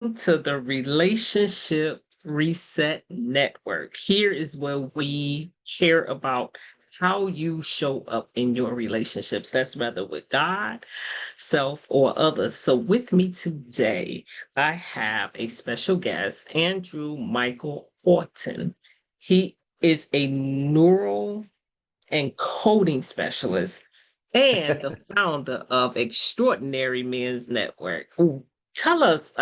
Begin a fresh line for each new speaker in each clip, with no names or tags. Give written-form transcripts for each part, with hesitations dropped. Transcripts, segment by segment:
To the Relationship Reset Network. Here is where we care about how you show up in your relationships. That's whether with God, self, or others. So, with me today, I have a special guest, Andrew Michael Orton. He is a neural and coding specialist and the founder of Extraordinary Men's Network. Ooh, tell us,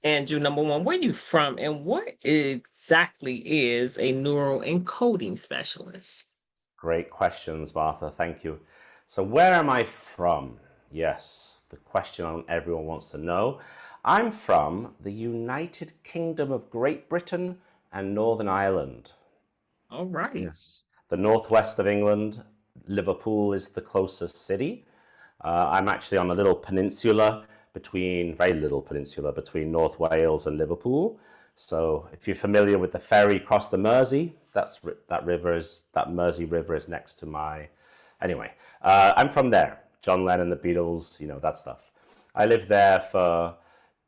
Andrew, number one, where you from and what exactly is a neural encoding specialist?
Great questions, Martha. Thank you. So, where am I from? Yes, the question everyone wants to know. I'm from the United Kingdom of Great Britain and Northern Ireland.
All right.
Yes, the northwest of England. Liverpool is the closest city. I'm actually on a little peninsula very little peninsula between North Wales and Liverpool. So if you're familiar with the ferry across the Mersey, that Mersey River is next to my. Anyway, I'm from there. John Lennon, the Beatles, that stuff. I lived there for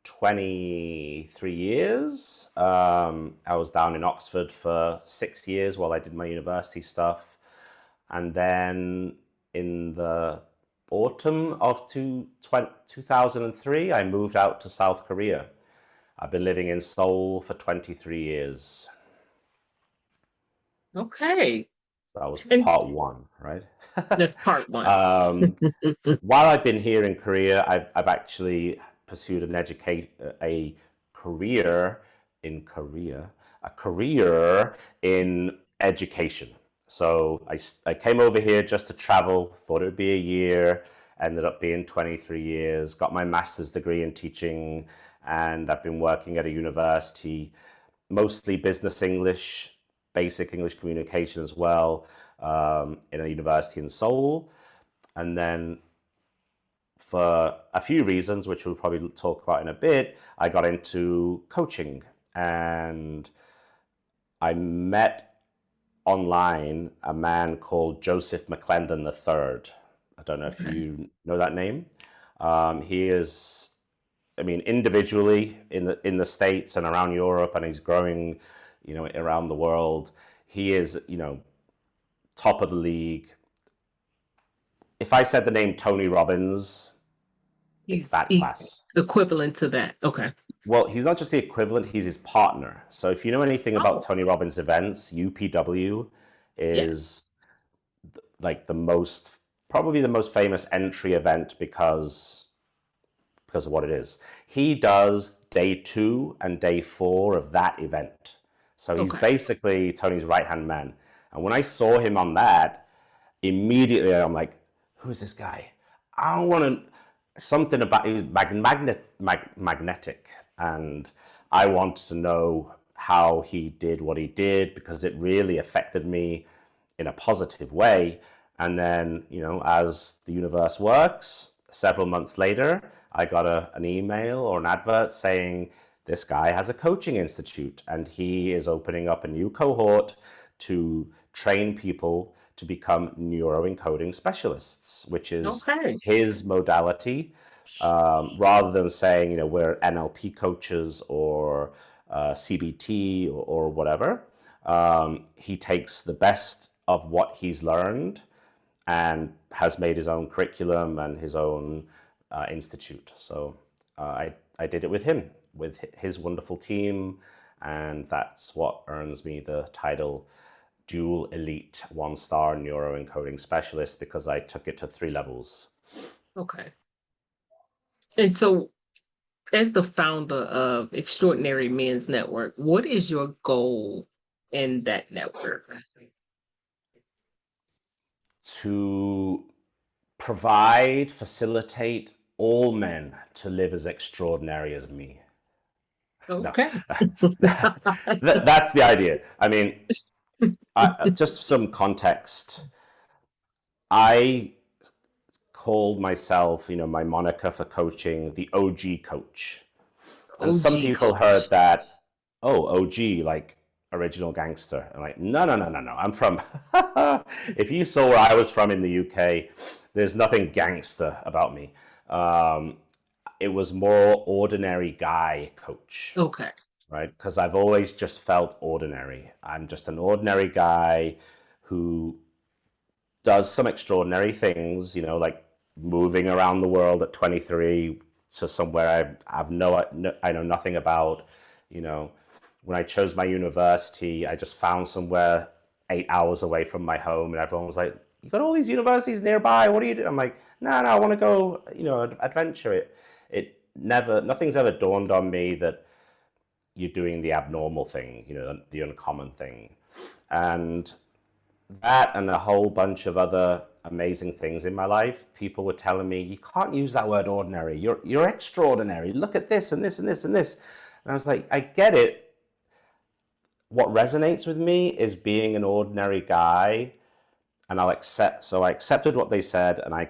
23 years. I was down in Oxford for 6 years while I did my university stuff. And then in the autumn of 2003, I moved out to South Korea. I've been living in Seoul for 23 years.
Okay.
So that was
And
part one, right?
that's part one.
um, while I've been here in Korea, I've actually pursued a career in Korea, a career in education. So I came over here just to travel, thought it would be a year, ended up being 23 years, got my master's degree in teaching, and I've been working at a university, mostly business English, basic English communication as well, in a university in Seoul. And then for a few reasons, which we'll probably talk about in a bit, I got into coaching, and I met online a man called Joseph McClendon III. I don't know if
Okay.
you know that name. He is, I mean, individually in the States and around Europe, and he's growing, around the world. He is, top of the league. If I said the name Tony Robbins, it's
He's
that class.
equivalent to that. Okay.
Well, he's not just the equivalent, he's his partner. So if you know anything about
Oh,
Tony Robbins events, UPW
yes.
is like probably the most famous entry event because of what it is. He does day 2 and day 4 of that event. So he's
Okay.
basically Tony's right hand man. And when I saw him on that, immediately I'm like, who is this guy? I want to something about he was magnetic, and I wanted to know how he did what he did because it really affected me in a positive way. And then, as the universe works, several months later, I got an email or an advert saying this guy has a coaching institute and he is opening up a new cohort to train people to become neuroencoding specialists, which is
Okay.
his modality. Rather than saying, we're NLP coaches or CBT or whatever, he takes the best of what he's learned and has made his own curriculum and his own institute. So I did it with him, with his wonderful team, and that's what earns me the title Dual Elite 1-star Neuroencoding Specialist, because I took it to 3 levels.
Okay. And so, as the founder of Extraordinary Men's Network, what is your goal in that network?
To facilitate all men to live as extraordinary as me. No,
Okay.
that's the idea. I mean, just some context. I called myself, my moniker for coaching, the OG coach. And some
OG
people heard
coach.
that, oh, OG, like original gangster. I'm like, no, no, no, no, no. I'm from, if you saw where I was from in the UK, there's nothing gangster about me. Um, it was more ordinary guy coach,
Okay.
right? Because I've always just felt ordinary. I'm just an ordinary guy who does some extraordinary things, like moving around the world at 23 to somewhere I know nothing about. When I chose my university, I just found somewhere 8 hours away from my home, and everyone was like, "You got all these universities nearby. What do you do?" I'm like, "No, I want to go, adventure." Nothing's ever dawned on me that you're doing the abnormal thing, the uncommon thing, and that and a whole bunch of other amazing things in my life. People were telling me, "You can't use that word ordinary. You're extraordinary. Look at this and this and this and this." And I was like, I get it. What resonates with me is being an ordinary guy, and I'll accept. So I accepted what they said, and I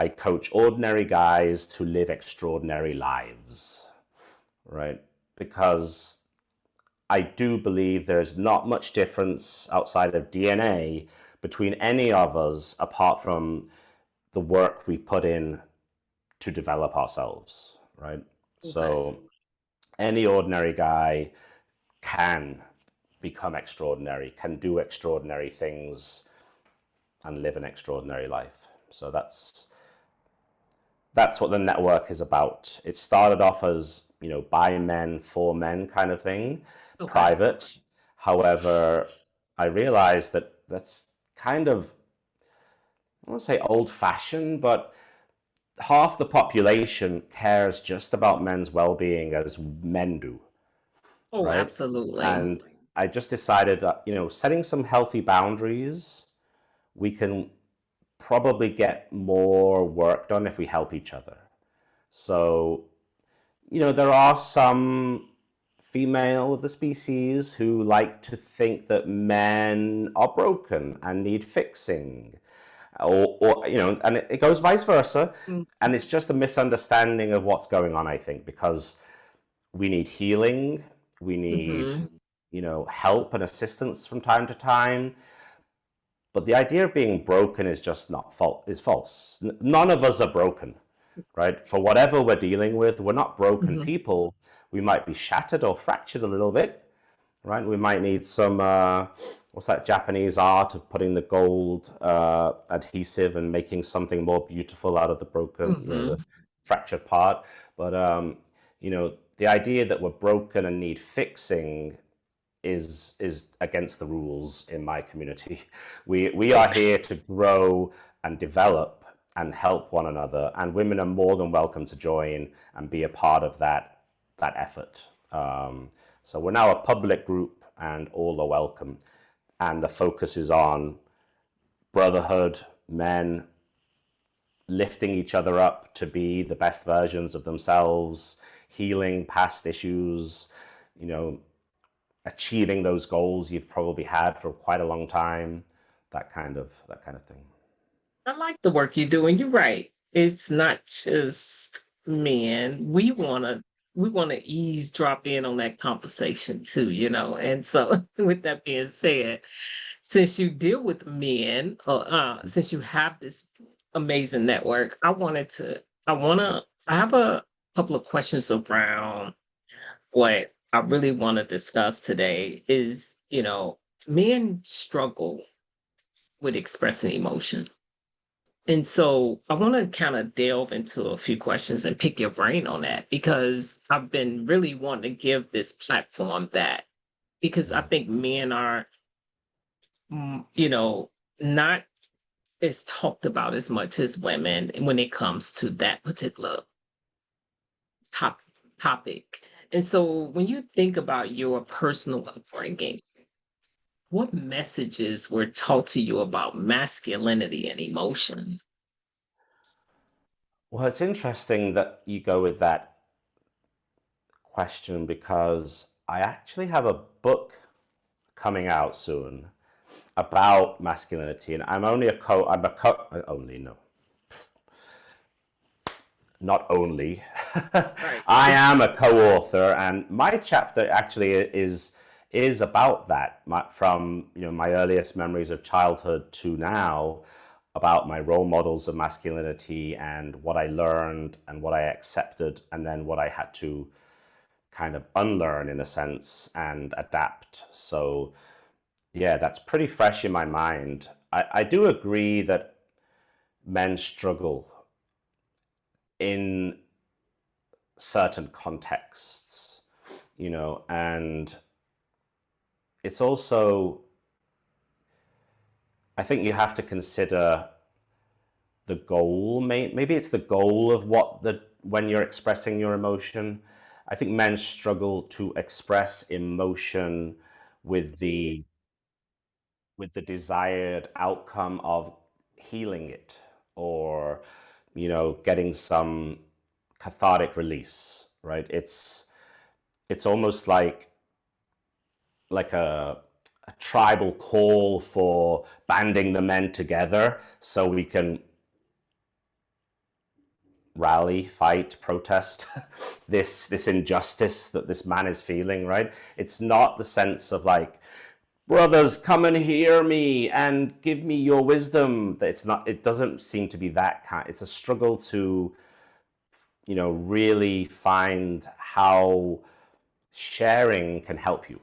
coach ordinary guys to live extraordinary lives, right? Because I do believe there's not much difference outside of DNA between any of us apart from the work we put in to develop ourselves, right?
Okay.
So any ordinary guy can become extraordinary, can do extraordinary things, and live an extraordinary life. So that's what the network is about. It started off as, by men, for men kind of thing,
Okay.
private. However, I realized that that's kind of, I won't say old fashioned, but half the population cares just about men's well-being as men do,
Oh,
right?
absolutely.
And I just decided that, setting some healthy boundaries, we can probably get more work done if we help each other. So, there are some female of the species who like to think that men are broken and need fixing, or and it goes vice versa.
Mm.
And it's just a misunderstanding of what's going on, I think, because we need healing, we need, help and assistance from time to time. But the idea of being broken is just not false. None of us are broken, right? For whatever we're dealing with, we're not broken people. We might be shattered or fractured a little bit, right? We might need some, what's that Japanese art of putting the gold adhesive and making something more beautiful out of the broken, the fractured part. But, the idea that we're broken and need fixing is against the rules in my community. We are here to grow and develop and help one another, and women are more than welcome to join and be a part of that effort. So we're now a public group, and all are welcome. And the focus is on brotherhood, men lifting each other up to be the best versions of themselves, healing past issues, achieving those goals you've probably had for quite a long time, that kind of thing.
I like the work you do, and you're right. It's not just men. We wanna eavesdrop in on that conversation too, And so, with that being said, since you deal with men, since you have this amazing network, I have a couple of questions around what I really want to discuss today is, men struggle with expressing emotion. And so I want to kind of delve into a few questions and pick your brain on that because I've been really wanting to give this platform that because I think men are, not as talked about as much as women when it comes to that particular top, topic. And so when you think about your personal upbringing, what messages were taught to you about masculinity and emotion?
Well, it's interesting that you go with that question because I actually have a book coming out soon about masculinity, and only no, not only.
Right.
I am a co-author, and my chapter actually is about that, from my earliest memories of childhood to now. about my role models of masculinity and what I learned and what I accepted, and then what I had to kind of unlearn in a sense and adapt. So, yeah, that's pretty fresh in my mind. I do agree that men struggle in certain contexts, and it's also, I think you have to consider the goal. Maybe it's the goal of when you're expressing your emotion. I think men struggle to express emotion with the desired outcome of healing it, or getting some cathartic release, right? It's almost like a tribal call for banding the men together so we can rally, fight, protest this injustice that this man is feeling, right? It's not the sense of like, brothers, come and hear me and give me your wisdom. It doesn't seem to be that kind. It's a struggle to, really find how sharing can help you,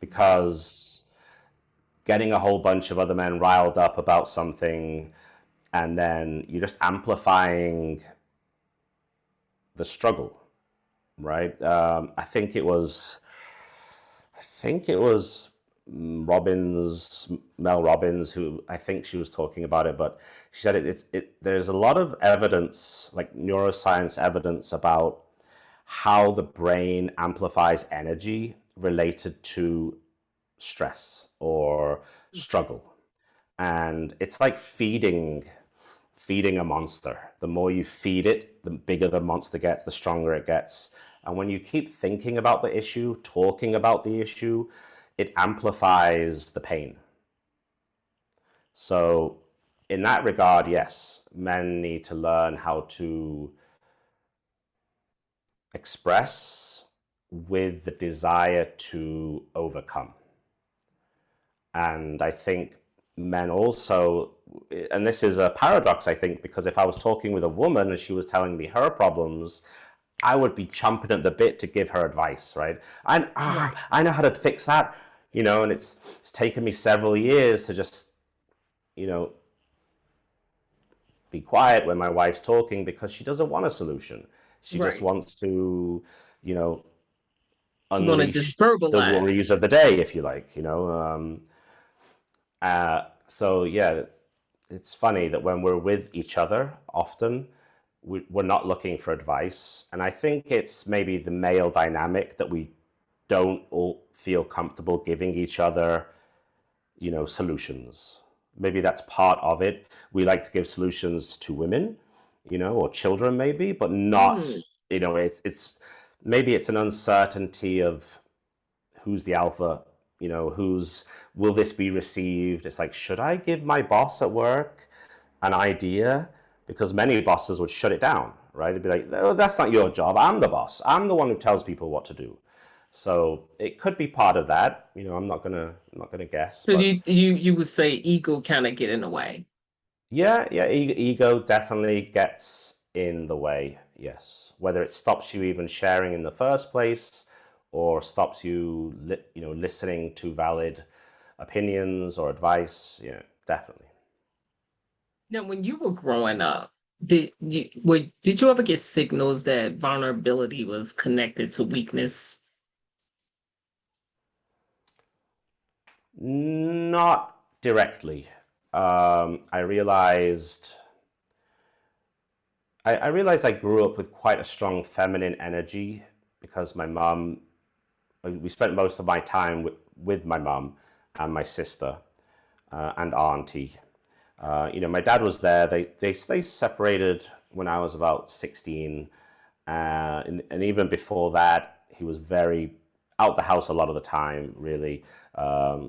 because getting a whole bunch of other men riled up about something, and then you're just amplifying the struggle, right? I think it was Mel Robbins, who I think she was talking about it, but she said there's a lot of evidence, like neuroscience evidence, about how the brain amplifies energy related to stress or struggle. And it's like feeding a monster. The more you feed it, the bigger the monster gets, the stronger it gets. And when you keep thinking about the issue, talking about the issue, it amplifies the pain. So in that regard, yes, men need to learn how to express with the desire to overcome. And I think men also, and this is a paradox, I think, because if I was talking with a woman and she was telling me her problems, I would be chomping at the bit to give her advice, right?
Right.
I know how to fix that, and it's taken me several years to just, you know, be quiet when my wife's talking, because she doesn't want a solution. She just
Right.
wants to, you know,
You want to just
unleash the
verbalize.
worries of the day, if you like, so yeah, it's funny that when we're with each other, often we're not looking for advice. And I think it's maybe the male dynamic that we don't all feel comfortable giving each other, solutions. Maybe that's part of it. We like to give solutions to women, or children maybe, but not,
Mm,
it's maybe it's an uncertainty of who's the alpha, who's, will this be received? It's like, should I give my boss at work an idea? Because many bosses would shut it down, right? They'd be like, oh, that's not your job. I'm the boss. I'm the one who tells people what to do. So it could be part of that. I'm not gonna guess,
so
but
you would say ego kind of get in the way.
yeah, ego definitely gets in the way. Yes, whether it stops you even sharing in the first place, or stops you, listening to valid opinions or advice. Yeah, definitely.
Now, when you were growing up, did you ever get signals that vulnerability was connected to weakness?
Not directly. I realized I grew up with quite a strong feminine energy, because my mom, we spent most of my time with my mom and my sister, and auntie. My dad was there. They separated when I was about 16, and even before that, he was very out the house a lot of the time, really,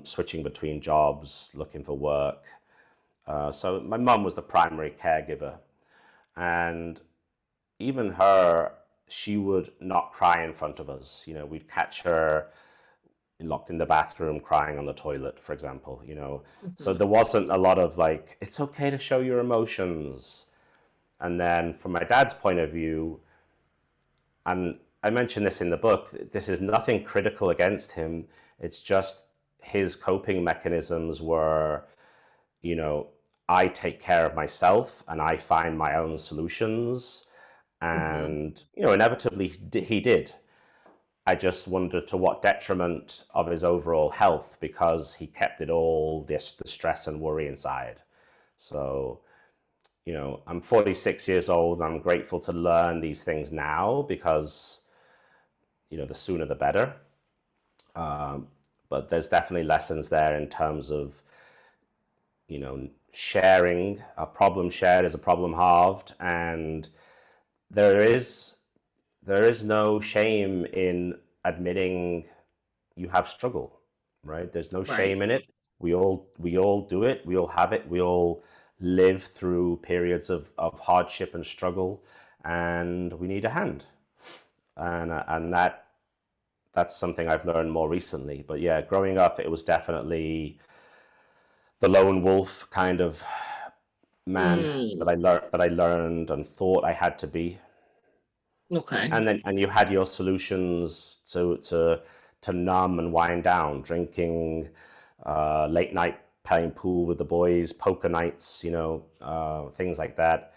switching between jobs, looking for work. So my mum was the primary caregiver, and even her, she would not cry in front of us. We'd catch her locked in the bathroom crying on the toilet, for example, you know. So
Mhm.
there wasn't a lot of like, it's okay to show your emotions. And then from my dad's point of view, and I mentioned this in the book, this is nothing critical against him. It's just his coping mechanisms were, you know, I take care of myself and I find my own solutions.
Mhm.
And, you know, inevitably he did. I just wondered to what detriment of his overall health because he kept it all this the stress and worry inside. So, you know, I'm 46 years old and I'm grateful to learn these things now because, you know, the sooner the better. Um, but there's definitely lessons there in terms of, you know, sharing. A problem shared is a problem halved, and there is there is no shame in admitting you have struggle, right? There's no
Right.
shame in it. We all do it. We all have it. We all live through periods of hardship and struggle, and we need a hand. And that's something I've learned more recently. But yeah, growing up, it was definitely the lone wolf kind of man
Mm.
that I learned and thought I had to be.
Okay.
And then you had your solutions to numb and wind down, drinking, late night playing pool with the boys, poker nights, you know, things like that.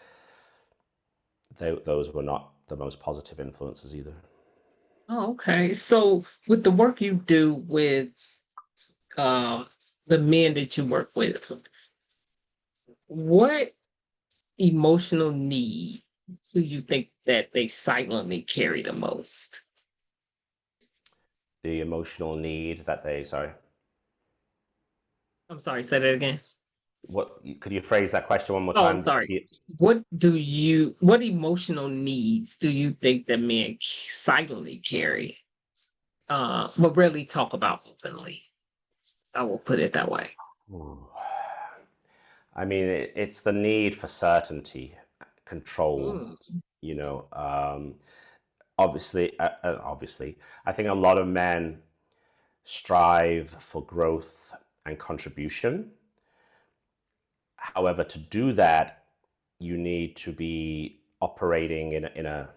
Those were not the most positive influences either.
Oh, okay. So with the work you do with uh, the men that you work with, what emotional need do you think that they silently carry the most?
The emotional need that they, sorry,
I'm sorry, say that again.
what could you phrase that question one more
Oh, I'm
time?
sorry. What emotional needs do you think that men silently carry, but rarely talk about openly? I will put it that way.
Ooh. I mean, it's the need for certainty, control.
Mm.
You know, obviously, I think a lot of men strive for growth and contribution. However, to do that, you need to be operating in a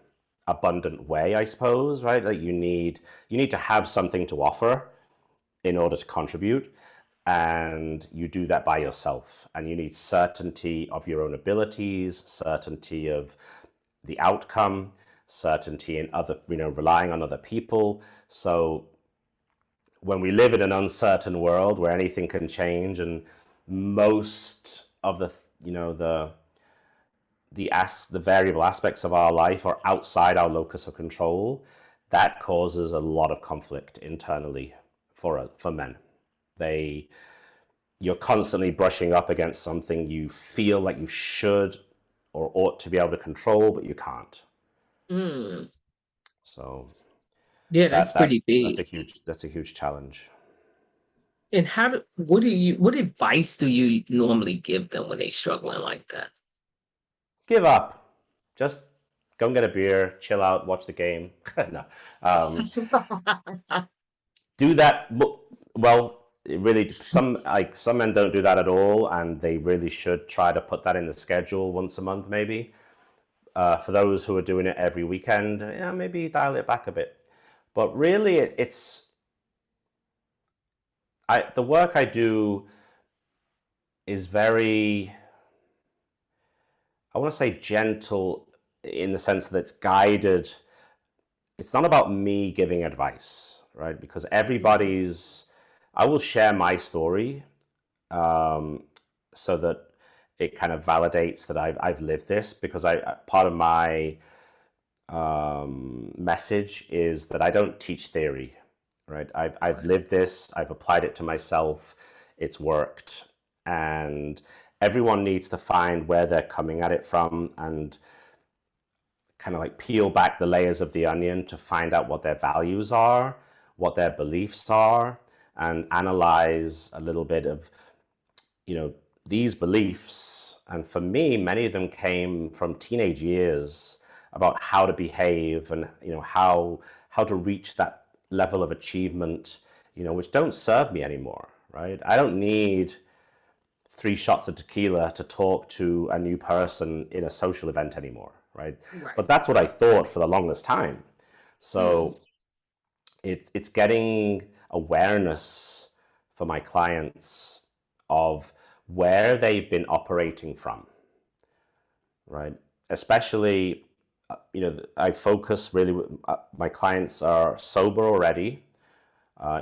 abundant way, I suppose, right? Like you need to have something to offer in order to contribute, and you do that by yourself. And you need certainty of your own abilities, certainty of the outcome, certainty in other, you know, relying on other people. So when we live in an uncertain world where anything can change, and most of the, you know, the variable aspects of our life are outside our locus of control, that causes a lot of conflict internally for men. They You're constantly brushing up against something you feel like you should or ought to be able to control, but you can't.
Mm.
So
Yeah, that's pretty big.
that's a huge challenge.
And what advice do you normally give them when they struggling like that?
Give up. Just go and get a beer, chill out, watch the game. No, um, do that. Well, it really, some men don't do that at all, and they really should try to put that in the schedule once a month, maybe. For those who are doing it every weekend, yeah, maybe dial it back a bit. But really, the work I do is very, I want to say gentle in the sense that it's guided. It's not about me giving advice, right? Because
Mhm.
I will share my story, um, so that it kind of validates that I've lived this, because part of my message is that I don't teach theory, right? I've
Right.
lived this, I've applied it to myself, it's worked. And everyone needs to find where they're coming at it from and kind of like peel back the layers of the onion to find out what their values are, what their beliefs are, and analyze a little bit of, you know, these beliefs. And for me, many of them came from teenage years about how to behave and, you know, how to reach that level of achievement which don't serve me anymore, right? I don't need 3 shots of tequila to talk to a new person in a social event anymore, right?
Right.
But that's what I thought for the longest time.
Mm.
So it's getting awareness for my clients of where they've been operating from, right? Especially, I focus really, my clients are sober already.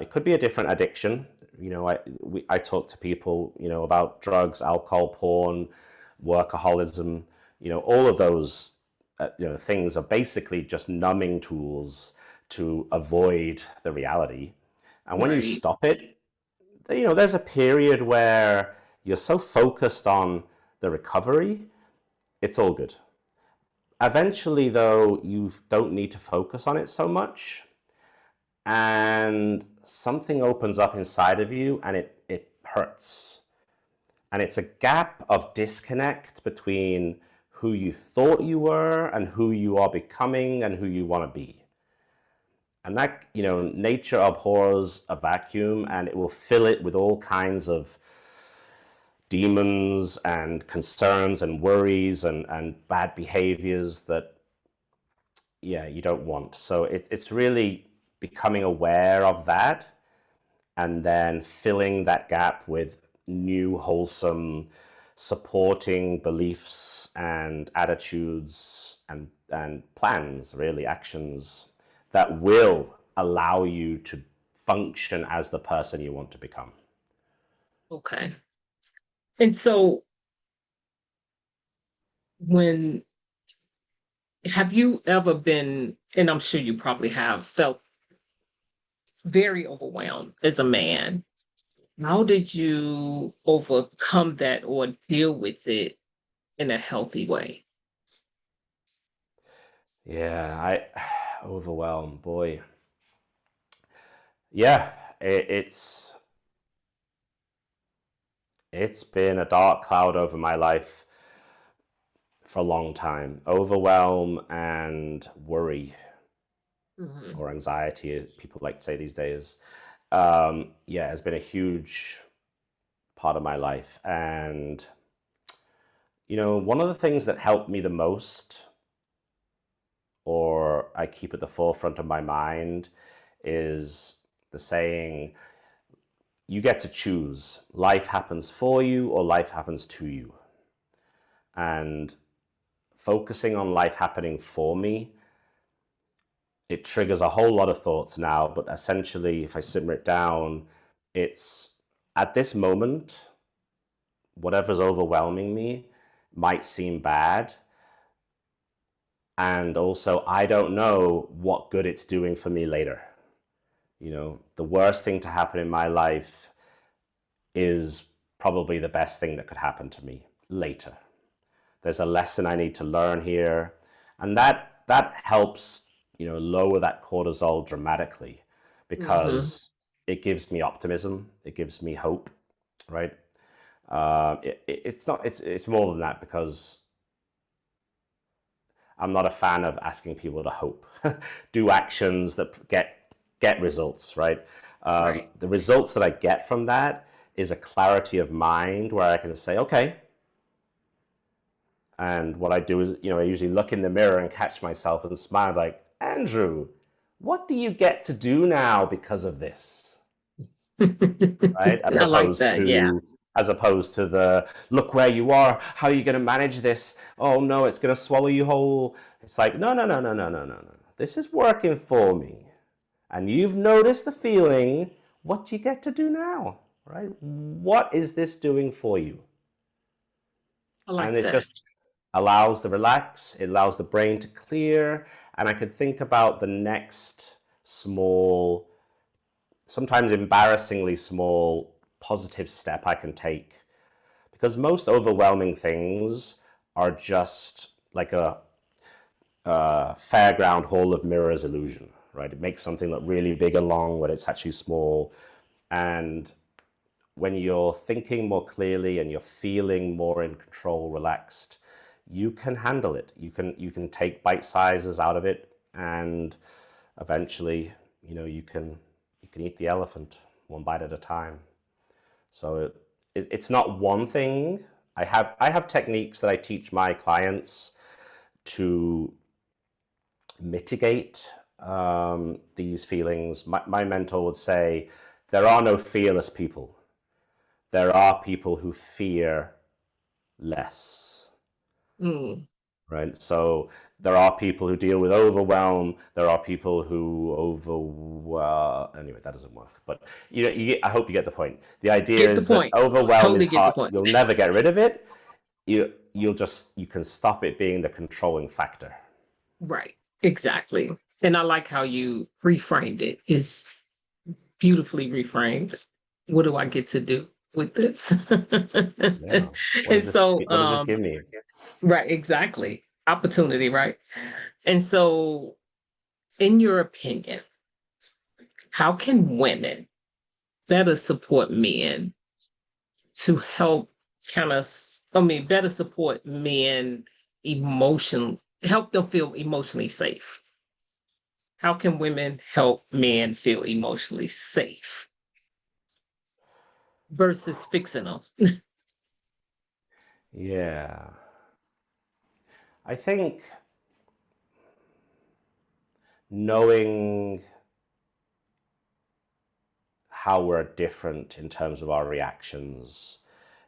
It could be a different addiction. I talk to people, about drugs, alcohol, porn, workaholism. All of those, things are basically just numbing tools to avoid the reality. And when you
Right.
stop it, there's a period where you're so focused on the recovery, it's all good. Eventually, though, you don't need to focus on it so much, and something opens up inside of you and it hurts. And it's a gap of disconnect between who you thought you were and who you are becoming and who you want to be. And that, nature abhors a vacuum, and it will fill it with all kinds of demons and concerns and worries and bad behaviors that, yeah, you don't want. So it's really becoming aware of that and then filling that gap with new, wholesome, supporting beliefs and attitudes and plans, really, actions that will allow you to function as the person you want to become.
Okay. And so when have you ever been, and I'm sure you probably have, felt very overwhelmed as a man? How did you overcome that or deal with it in a healthy way?
Yeah, I overwhelmed, boy. Yeah, it's been a dark cloud over my life for a long time. Overwhelm and worry,
Mhm.
or anxiety, as people like to say these days. Yeah, has been a huge part of my life. And, one of the things that helped me the most, or I keep at the forefront of my mind, is the saying, you get to choose. Life happens for you or life happens to you. And focusing on life happening for me, it triggers a whole lot of thoughts now. But essentially, if I simmer it down, it's at this moment, whatever's overwhelming me might seem bad. And also, I don't know what good it's doing for me later. The worst thing to happen in my life is probably the best thing that could happen to me later. There's a lesson I need to learn here. And that helps, lower that cortisol dramatically,
Mhm.
because it gives me optimism, it gives me hope, right? It's not. It's more than that, because I'm not a fan of asking people to hope. Do actions that get results, right?
Right.
The results that I get from that is a clarity of mind where I can say, okay. And what I do is, I usually look in the mirror and catch myself and smile, like, Andrew, what do you get to do now because of this? Right? As
I like
opposed
that. Yeah.
to the look where you are, how are you going to manage this? Oh no, it's going to swallow you whole. It's like, no, no, no, no, no, no, no, no. This is working for me. And you've noticed the feeling. What do you get to do now? Right? What is this doing for you?
I
And
like
it
that.
just allows the relax, it allows the brain to clear, and I could think about the next small, sometimes embarrassingly small, positive step I can take. Because most overwhelming things are just like a fairground hall of mirrors illusion, right? It makes something look really big and long when it's actually small. And when you're thinking more clearly and you're feeling more in control, relaxed, you can handle it. You can take bite sizes out of it, and eventually, you can eat the elephant one bite at a time. So it's not one thing. I have techniques that I teach my clients to mitigate these feelings. My mentor would say, there are no fearless people. There are people who fear less,
Mm,
right? So there are people who deal with overwhelm. There are people who anyway, that doesn't work. But I hope you get the point. The idea
get the
is that
point.
overwhelm is
Totally get the
hard.
point.
You'll never get rid of it. You can stop it being the controlling factor.
Right. Exactly. And I like how you reframed it. It's beautifully reframed. What do I get to do with this?
Yeah.
And so,
What does this give me?
right, exactly. Opportunity, right? And so, in your opinion, how can women better support men to help better support men help them feel emotionally safe? How can women help men feel emotionally safe versus fixing them?
Yeah. I think knowing how we're different in terms of our reactions,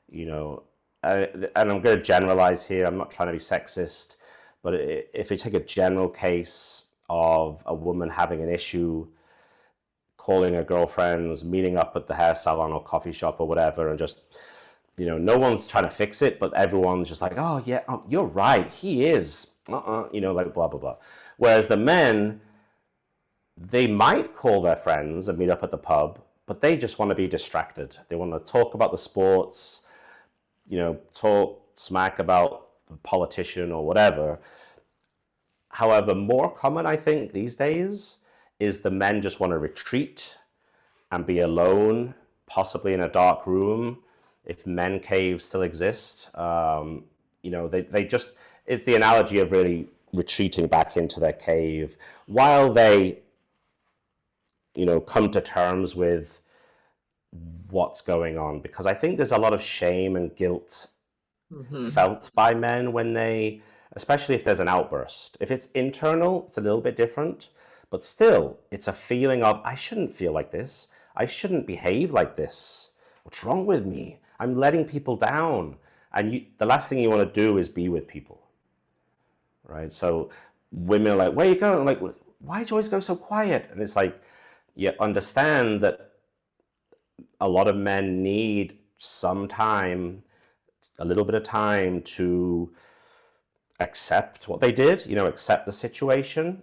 you know, and I'm going to generalize here. I'm not trying to be sexist, but if you take a general case of a woman having an issue, calling her girlfriends, meeting up at the hair salon or coffee shop or whatever, and just, no one's trying to fix it, but everyone's just like, oh yeah, you're right, he is, like blah blah blah. Whereas the men, they might call their friends and meet up at the pub, but they just want to be distracted. They want to talk about the sports, talk smack about the politician or whatever. However, more common, I think, these days is the men just want to retreat and be alone, possibly in a dark room, if men caves still exist. They just, it's the analogy of really retreating back into their cave while they, come to terms with what's going on. Because I think there's a lot of shame and guilt
Mhm.
felt by men when they, especially if there's an outburst. If it's internal, it's a little bit different, but still, it's a feeling of, I shouldn't feel like this. I shouldn't behave like this. What's wrong with me? I'm letting people down. And the last thing you want to do is be with people, right? So women are like, where are you going? I'm like, why do you always go so quiet? And it's like, you understand that a lot of men need some time, a little bit of time to accept what they did, accept the situation,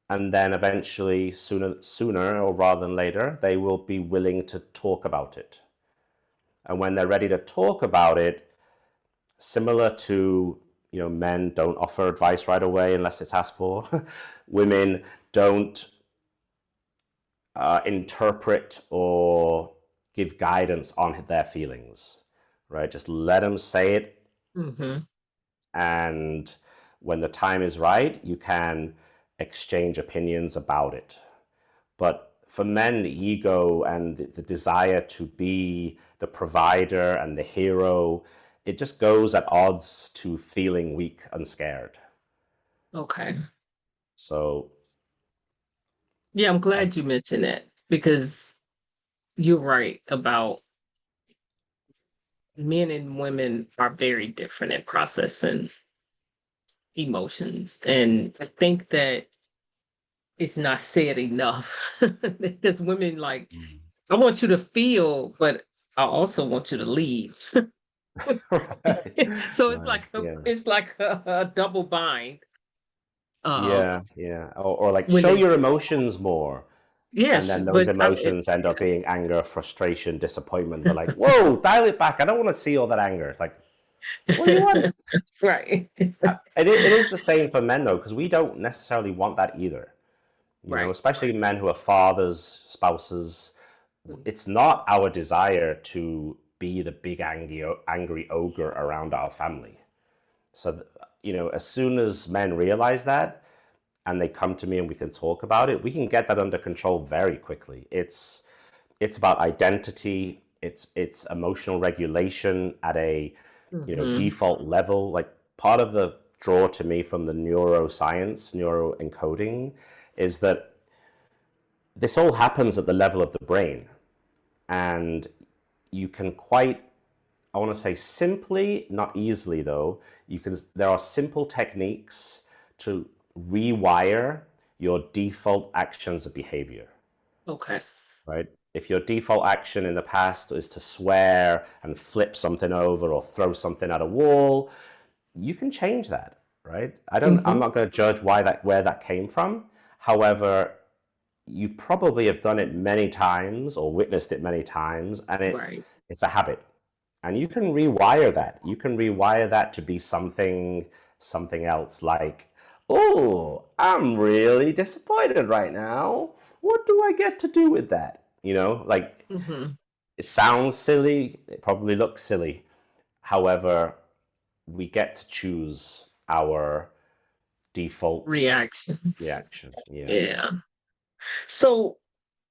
and then eventually, sooner or rather than later, they will be willing to talk about it. And when they're ready to talk about it, similar to, men don't offer advice right away unless it's asked for. Women don't interpret or give guidance on their feelings, right? Just let them say it,
Mhm.
and when the time is right, you can exchange opinions about it. But for men, the ego and the desire to be the provider and the hero, it just goes at odds to feeling weak and scared.
Okay.
So
Yeah, I'm
I,
glad you mentioned that because you're right about men and women are very different in processing emotions. And I think that it's not said enough because women like, I want you to feel, but I also want you to lead.
right,
So it's
right,
like
yeah,
a double bind.
yeah,
Um,
yeah, or like
when
show
they
your emotions more. And
yes,
then those
but
emotions end up being anger, frustration, disappointment. They're like, whoa, dial it back. I don't want to see all that anger. It's like, what do you want?
right,
It is the same for men, though, because we don't necessarily want that either.
right.
Especially men who are fathers, spouses. It's not our desire to be the big angry ogre around our family. So, as soon as men realize that, and they come to me and we can talk about it, we can get that under control very quickly. It's about identity, it's emotional regulation at a
Hmm.
default level. Like part of the draw to me from the neuroscience, neuroencoding, is that this all happens at the level of the brain, and you can quite, I want to say simply, not easily though, there are simple techniques to rewire your default actions of behavior,
Okay.
right? If your default action in the past is to swear and flip something over or throw something at a wall, you can change that, right? I'm
Hmm.
not going to judge where that came from. However, you probably have done it many times or witnessed it many times, and
Right.
it's a habit. And you can rewire that. You can rewire that to be something else, like, oh, I'm really disappointed right now. What do I get to do with that? Like,
Hmm.
it sounds silly, it probably looks silly. However, we get to choose our default
Reactions.
reaction. Yeah,
Yeah. So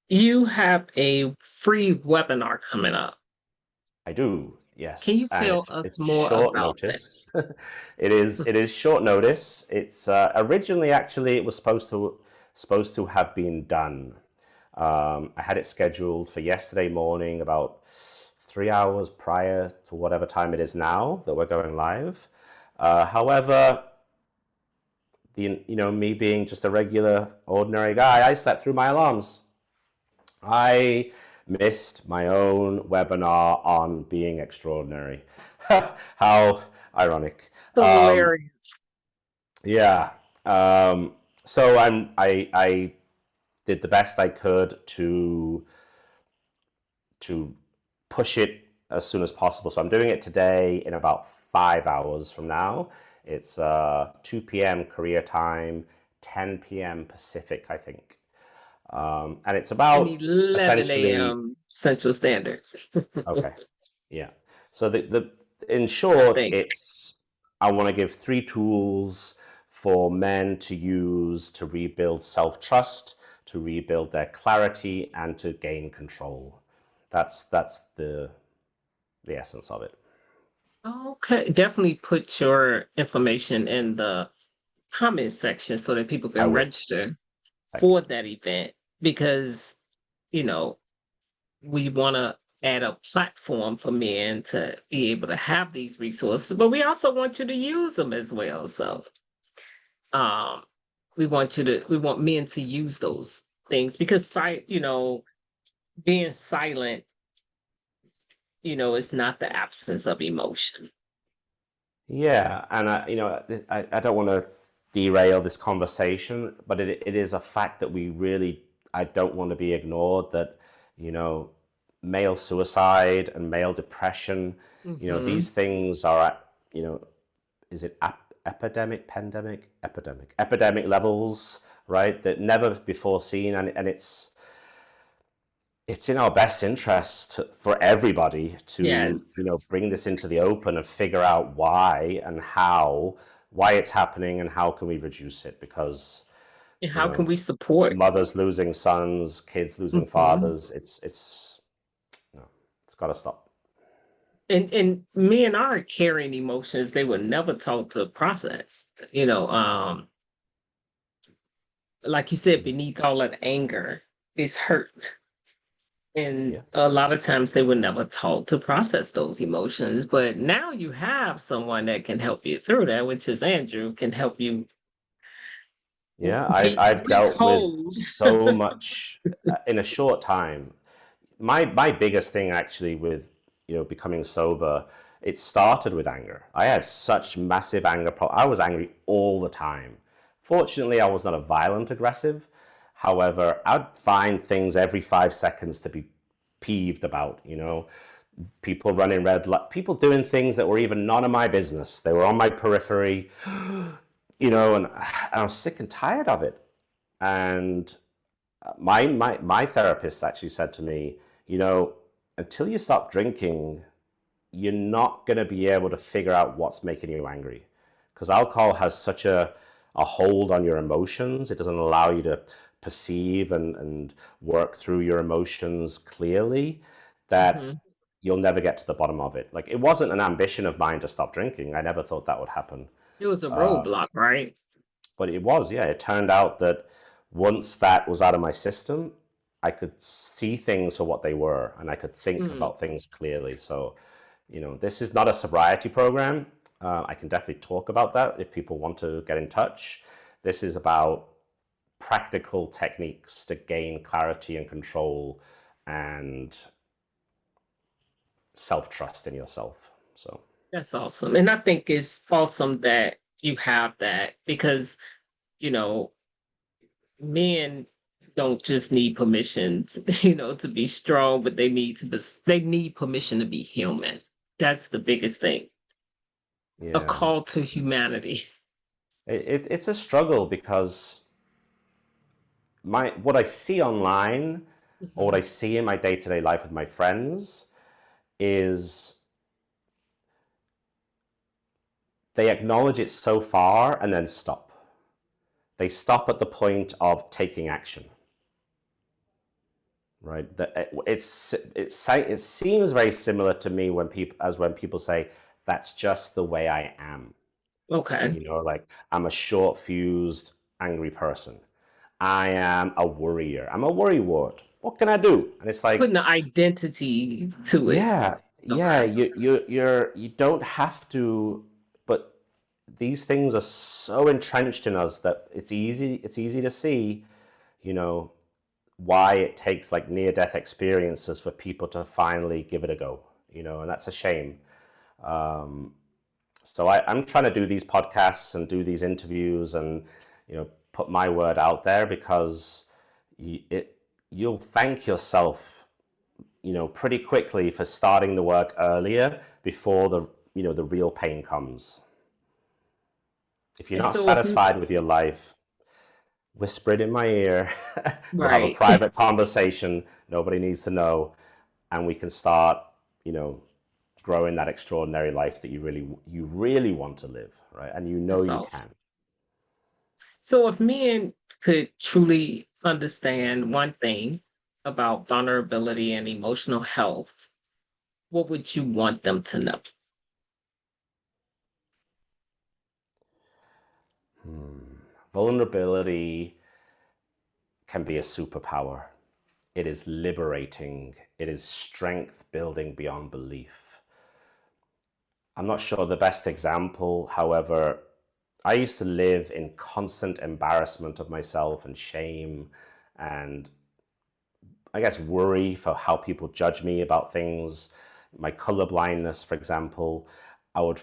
you have a free webinar coming up.
I do.
Can
Yes,
you
and
tell
it's
us more
short
about that?
notice. It is short notice. It's originally, actually, it was supposed to have been done. I had it scheduled for yesterday morning, about 3 hours prior to whatever time it is now that we're going live. However, me being just a regular, ordinary guy, I slept through my alarms. I missed my own webinar on being extraordinary. How ironic. Um,
Hilarious.
yeah. So I did the best I could to push it as soon as possible. So I'm doing it today in about 5 hours from now. It's 2 p.m. Korea time, 10 p.m. Pacific, I think. And it's
And
about
11
essentially,
a.m. Central Standard.
okay, yeah. So in
I
short,
think.
it's, I want to give 3 tools for men to use to rebuild self-trust, to rebuild their clarity, and to gain control. That's the essence of it.
Okay. Definitely put your information in the comment section so that people
I
can
will.
register
Thank
for
you.
that event because, you know, we want to add a platform for men to be able to have these resources, but we also want you to use them as well. So, um, we want men to use those things because being silent, is not the absence of emotion.
Yeah, and I don't want to derail this conversation, but it is a fact that I don't want to be ignored, that you know male suicide and male depression,
Hmm.
these things are at, is it epidemic levels, right? That never before seen, and it's in our best interest for everybody to
Yes.
bring this into the open and figure out why it's happening, and how can we reduce it, because
And
you
how can
know
we support?
mothers losing sons, kids losing
Hmm.
fathers, it's no, it's got to stop.
And men are carrying emotions they were never taught to process. Like you said,
Mhm.
beneath all that anger is hurt. And
Yeah,
a lot of times they were never taught to process those emotions. But now you have someone that can help you through that, which is Andrew, can help you
yeah, I've
get
dealt with
hold.
so much in a short time. My biggest thing, actually, with becoming sober, it started with anger. I had such massive anger I was angry all the time. Fortunately, I was not a violent aggressive. However, I'd find things every 5 seconds to be peeved about. People running red light, people doing things that were even none of my business. They were on my periphery, and I was sick and tired of it. And my therapist actually said to me, until you stop drinking, you're not going to be able to figure out what's making you angry, because alcohol has such a a hold on your emotions. It doesn't allow you to perceive and work through your emotions clearly, that
Hmm.
you'll never get to the bottom of it. Like, it wasn't an ambition of mine to stop drinking. I never thought that would happen.
It was a
Uh,
roadblock, right?
but it was, yeah. It turned out that once that was out of my system, I could see things for what they were, and I could think
Mm.
about things clearly. So, this is not a sobriety program. I can definitely talk about that if people want to get in touch. This is about practical techniques to gain clarity and control and self trust in yourself. So,
That's awesome. And I think it's awesome that you have that because, you know, men don't just need permission to, to be strong, but they need permission to be human. That's the biggest thing. A
yeah,
call to humanity.
it's a struggle because what I see online or what I
Mhm.
see in my day to day life with my friends is they acknowledge it so far and then stop. They stop at the point of taking action, right? It seems very similar to me when people say that's just the way I am.
Okay.
Like, I'm a short fused, angry person. I am a worrier. I'm a worrywart. What can I do? And it's like,
Putting the identity to it.
yeah, yeah,
Okay.
you don't have to, but these things are so entrenched in us that it's easy to see, you know, why it takes like near death experiences for people to finally give it a go, and that's a shame. Um, so I'm trying to do these podcasts and do these interviews and put my word out there because you'll thank yourself pretty quickly for starting the work earlier before the real pain comes. If you're
And
not
so
satisfied with your life, whisper it in my ear. We'll have a
right.
private conversation. Nobody needs to know, and we can start, you know, growing that extraordinary life that you really want to live, right? And
That's
you
awesome.
can.
So if men could truly understand one thing about vulnerability and emotional health, what would you want them to know?
Vulnerability can be a superpower. It is liberating. It is strength building beyond belief. I'm not sure the best example. However, I used to live in constant embarrassment of myself and shame and, I guess, worry for how people judge me about things. My color blindness, for example, I would,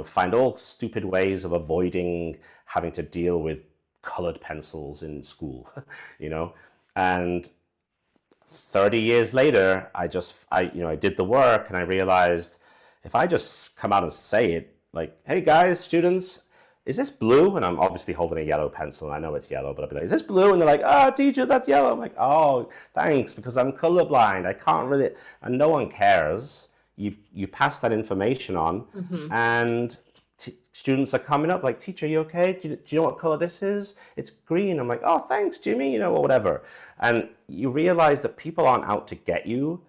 find all stupid ways of avoiding having to deal with colored pencils in school, you know, and 30 years later, I did the work and I realized if I just come out and say it, like, hey guys, students, is this blue? And I'm obviously holding a yellow pencil and I know it's yellow, but I'll be like, is this blue? And they're like, oh, teacher, that's yellow. I'm like, oh, thanks, because I'm colorblind. I can't really, and no one cares. You pass that information on,
Hmm.
and students are coming up like, teacher, are you okay? Do you know what color this is? It's green. I'm like, oh, thanks, Jimmy, or whatever. And you realize that people aren't out to get you.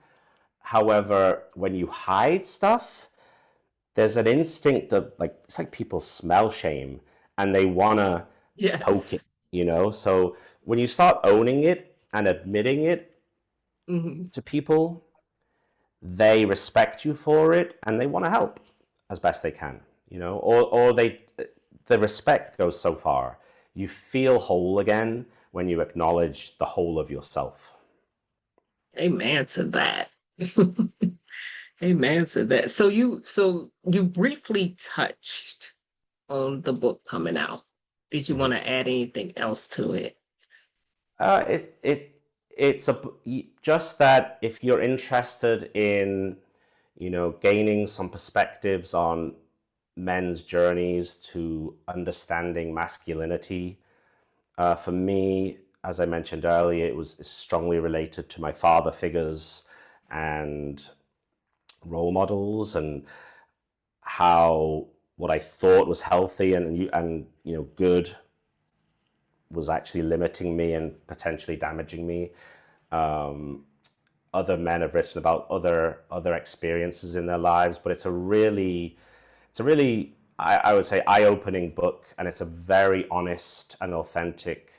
However, when you hide stuff, there's an instinct of, like, it's like people smell shame and they want to poke it,
Yes.
So when you start owning it and admitting it
Hmm.
to people, they respect you for it and they want to help as best they can, or the respect goes so far. You feel whole again when you acknowledge the whole of yourself.
Amen to that. Amen to that. So you briefly touched on the book coming out. Did you want
Mhm.
to add anything else to it?
It's just that if you're interested in, gaining some perspectives on men's journeys to understanding masculinity. For me, as I mentioned earlier, it was strongly related to my father figures and role models, and how what I thought was healthy and good was actually limiting me and potentially damaging me. Other men have written about other experiences in their lives, but it's a really I would say eye-opening book, and it's a very honest and authentic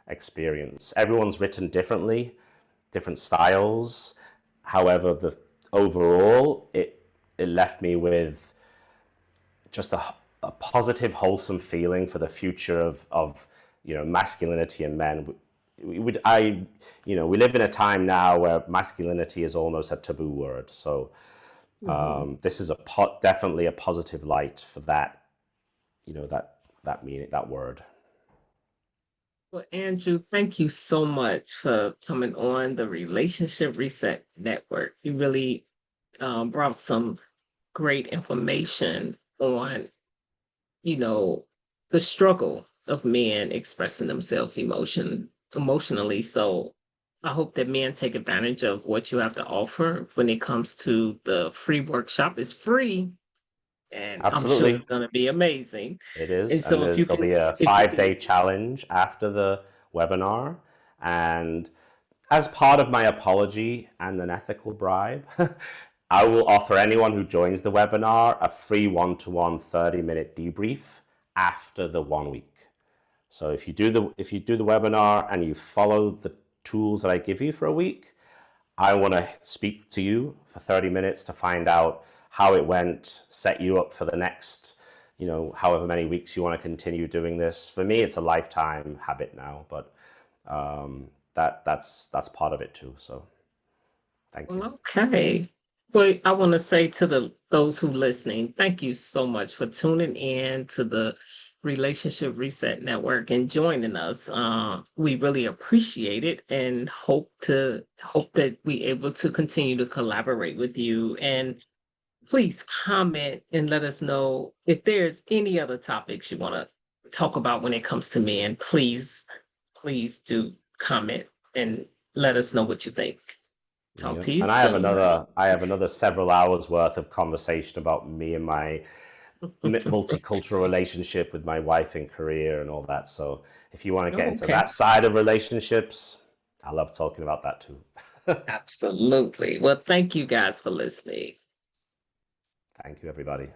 experience. Everyone's written differently, different styles. However, the overall it left me with just a positive, wholesome feeling for the future of masculinity and men. We live in a time now where masculinity is almost a taboo word. So this is definitely a positive light for that, that meaning, that word.
Well, Andrew, thank you so much for coming on the Relationship Reset Network. You really brought some great information on, you know, the struggle of men expressing themselves emotionally. So I hope that men take advantage of what you have to offer when it comes to the free workshop. It's free, and I'm sure
Absolutely.
it's going to be amazing.
It
And
is, and
so
there'll be a
if you
5-day
can,
challenge after the webinar. And as part of my apology and an ethical bribe, I will offer anyone who joins the webinar a free one-to-one 30-minute debrief after the 1 week. So if you do the webinar and you follow the tools that I give you for a week, I want to speak to you for 30 minutes to find out how it went, set you up for the next, however many weeks you want to continue doing this. For me, it's a lifetime habit now, but that's part of it too. So thank you.
well, okay. Well, I want to say to those who listening, thank you so much for tuning in to the Relationship Reset Network and joining us. We really appreciate it and hope that we able to continue to collaborate with you. And please comment and let us know if there's any other topics you want to talk about when it comes to men. Please do comment and let us know what you think. Talk
Yeah.
to you
And
soon.
I have another several hours worth of conversation about me and my multicultural relationship with my wife in Korea and all that. So if you want to get into
Okay,
that side of relationships, I love talking about that too.
absolutely. Well, thank you guys for listening.
Thank you, everybody.